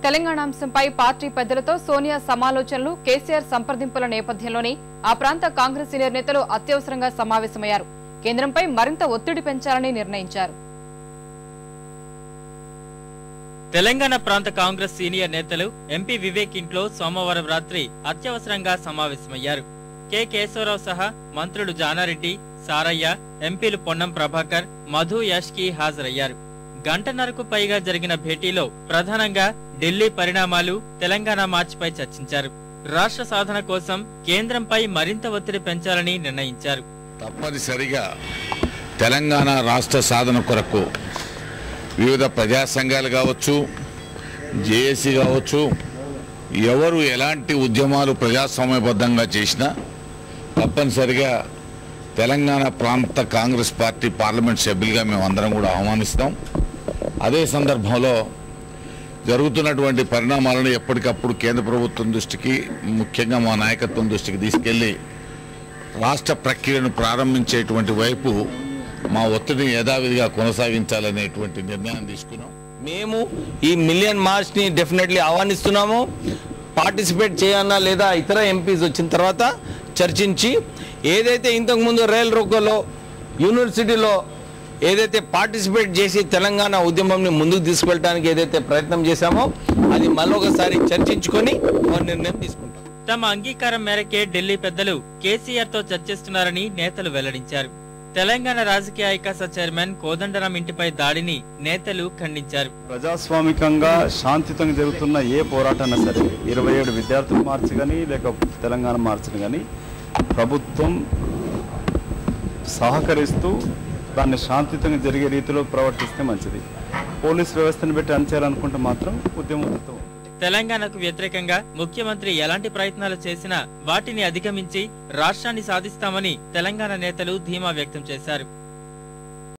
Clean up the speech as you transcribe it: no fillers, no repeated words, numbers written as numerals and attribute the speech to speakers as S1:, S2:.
S1: తెలంగాణ అంశంపై పార్టీ పెద్దలతో సోనియా సమాలోచనలు, కేసీఆర్ సంప్రదింపుల నేపథ్యంలోనే ఆ ప్రాంత కాంగ్రెస్ సీనియర్ నేతలు అత్యవసరంగా సమావేశమయ్యారు. కేంద్రంపై మరింత ఒత్తిడి పెంచాలని నిర్ణయించారు.
S2: తెలంగాణ ప్రాంత కాంగ్రెస్ సీనియర్ నేతలు ఎంపీ వివేక్ ఇంట్లో సోమవారం రాత్రి అత్యవసరంగా సమావేశమయ్యారు. కె కేశవరావు సహా మంత్రులు జానారెడ్డి, సారయ్య, ఎంపీలు పొన్నం ప్రభాకర్, మధు యాష్కి హాజరయ్యారు. గంటన్నరకు పైగా జరిగిన భేటీలో ప్రధానంగా ఢిల్లీ పరిణామాలు, తెలంగాణ మార్చిపై చర్చించారు. రాష్ట్ర సాధన కోసం కేంద్రంపై మరింత ఒత్తిడి పెంచాలని నిర్ణయించారు.
S3: తప్పనిసరిగా తెలంగాణ రాష్ట్ర సాధన కొరకు వివిధ ప్రజా సంఘాలు కావచ్చు, జేఏసీ కావచ్చు, ఎవరు ఎలాంటి ఉద్యమాలు ప్రజాస్వామ్యబద్ధంగా చేసినా తప్పనిసరిగా తెలంగాణ ప్రాంత కాంగ్రెస్ పార్టీ పార్లమెంట్ సభ్యులుగా మేము అందరం కూడా ఆహ్వానిస్తాం. అదే సందర్భంలో జరుగుతున్నటువంటి పరిణామాలను ఎప్పటికప్పుడు కేంద్ర ప్రభుత్వం దృష్టికి, ముఖ్యంగా మా నాయకత్వం దృష్టికి తీసుకెళ్లి రాష్ట్ర ప్రక్రియను ప్రారంభించేటువంటి వైపు మా ఒత్తిడిని యథావిధిగా కొనసాగించాలనేటువంటి నిర్ణయం తీసుకున్నాం.
S4: మేము ఈ మిలియన్ మార్చ్ ని డెఫినెట్లీ ఆహ్వానిస్తున్నాము. పార్టిసిపేట్ చేయాలన్నా లేదా ఇతర ఎంపీస్ వచ్చిన తర్వాత చర్చించి ఏదైతే ఇంతకుముందు రైల్ రోకోలో యూనివర్సిటీలో ఏదైతే పార్టిసిపేట్ చేసి తెలంగాణ ఉద్యమంని ముందుకు తీసుకెళ్ళడానికి ఏదైతే ప్రయత్నం చేశామో అది మళ్ళొకసారి చర్చించుకొని నిర్ణయం తీసుకుంటాం.
S2: తమ అంగీకారం మేరకే ఢిల్లీ పెద్దలు కేసీఆర్ తో చర్చిస్తున్నారని నేతలు వెల్లడించారు. తెలంగాణ రాజకీయ ఐకాస చైర్మన్ కోదండరాం ఇంటిపై దాడిని నేతలు ఖండించారు.
S5: ప్రజాస్వామికంగా శాంతియుతంగా జరుగుతున్న ఏ పోరాటమైనా సరే 27 విద్యార్థుల మార్చి కానీ లేక తెలంగాణ మార్చిని కానీ ప్రభుత్వం సహకరిస్తూ దాన్ని శాంతియుతంగా జరిగే రీతిలో ప్రవర్తిస్తే మంచిది. పోలీస్ వ్యవస్థను పెట్టి అణచేయాలనుకుంటే మాత్రం ఉద్యమం.
S2: తెలంగాణకు వ్యతిరేకంగా ముఖ్యమంత్రి ఎలాంటి ప్రయత్నాలు చేసినా వాటిని అధిగమించి రాష్ట్రాన్ని సాధిస్తామని తెలంగాణ నేతలు ధీమా వ్యక్తం చేశారు.